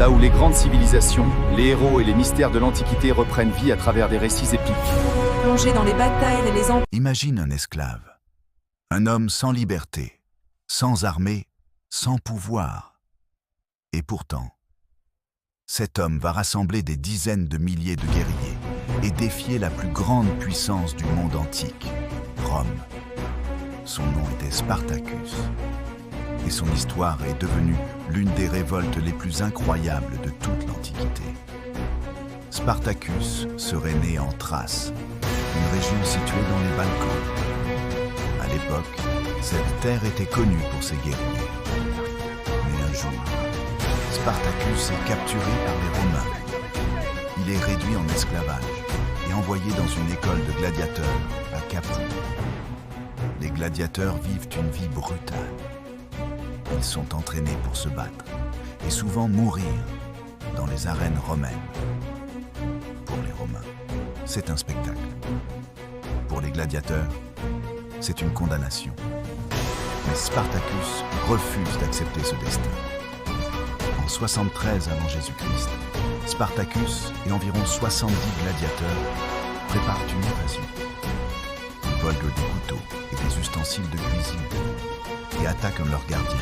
là où les grandes civilisations, les héros et les mystères de l'Antiquité reprennent vie à travers des récits épiques. Plongé dans les batailles et les empires. Imagine un esclave, un homme sans liberté, sans armée, sans pouvoir. Et pourtant, cet homme va rassembler des dizaines de milliers de guerriers et défier la plus grande puissance du monde antique, Rome. Son nom était Spartacus. Et son histoire est devenue l'une des révoltes les plus incroyables de toute l'Antiquité. Spartacus serait né en Thrace, une région située dans les Balkans. À l'époque, cette terre était connue pour ses guerriers. Mais un jour, Spartacus est capturé par les Romains. Il est réduit en esclavage et envoyé dans une école de gladiateurs à Capoue. Les gladiateurs vivent une vie brutale. Ils sont entraînés pour se battre et souvent mourir dans les arènes romaines. Pour les Romains, c'est un spectacle. Pour les gladiateurs, c'est une condamnation. Mais Spartacus refuse d'accepter ce destin. En 73 avant Jésus-Christ, Spartacus et environ 70 gladiateurs préparent une invasion. Ils volent des couteaux et des ustensiles de cuisine et attaquent leurs gardiens.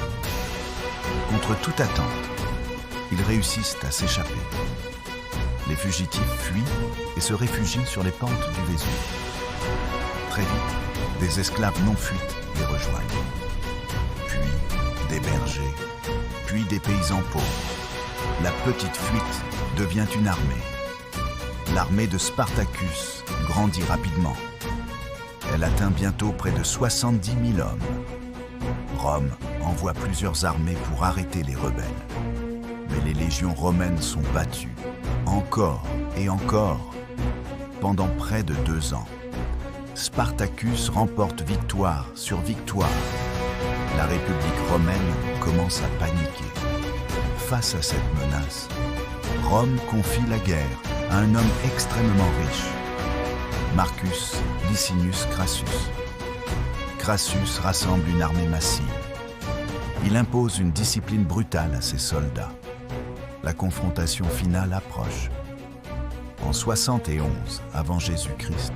Contre toute attente, ils réussissent à s'échapper. Les fugitifs fuient et se réfugient sur les pentes du Vésuve. Très vite, des esclaves non fuites les rejoignent. Puis des bergers, puis des paysans pauvres. La petite fuite devient une armée. L'armée de Spartacus grandit rapidement. Elle atteint bientôt près de 70 000 hommes. Rome envoie plusieurs armées pour arrêter les rebelles. Mais les légions romaines sont battues, encore et encore, pendant près de 2 ans. Spartacus remporte victoire sur victoire. La République romaine commence à paniquer. Face à cette menace, Rome confie la guerre à un homme extrêmement riche, Marcus Licinius Crassus. Crassus rassemble une armée massive. Il impose une discipline brutale à ses soldats. La confrontation finale approche. En 71 avant Jésus-Christ,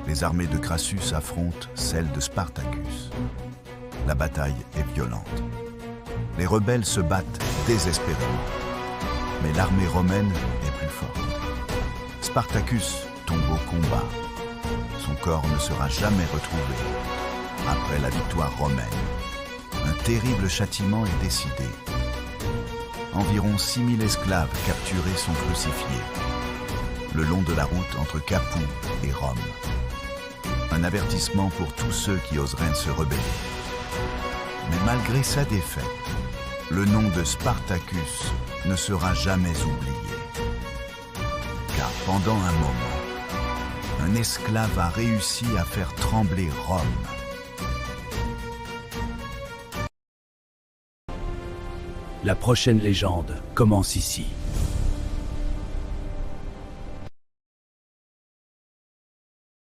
les armées de Crassus affrontent celles de Spartacus. La bataille est violente. Les rebelles se battent désespérément. Mais l'armée romaine est plus forte. Spartacus tombe au combat. Son corps ne sera jamais retrouvé. Après la victoire romaine, un terrible châtiment est décidé. Environ 6000 esclaves capturés sont crucifiés le long de la route entre Capoue et Rome. Un avertissement pour tous ceux qui oseraient se rebeller. Mais malgré sa défaite, le nom de Spartacus ne sera jamais oublié. Car pendant un moment, un esclave a réussi à faire trembler Rome. La prochaine légende commence ici.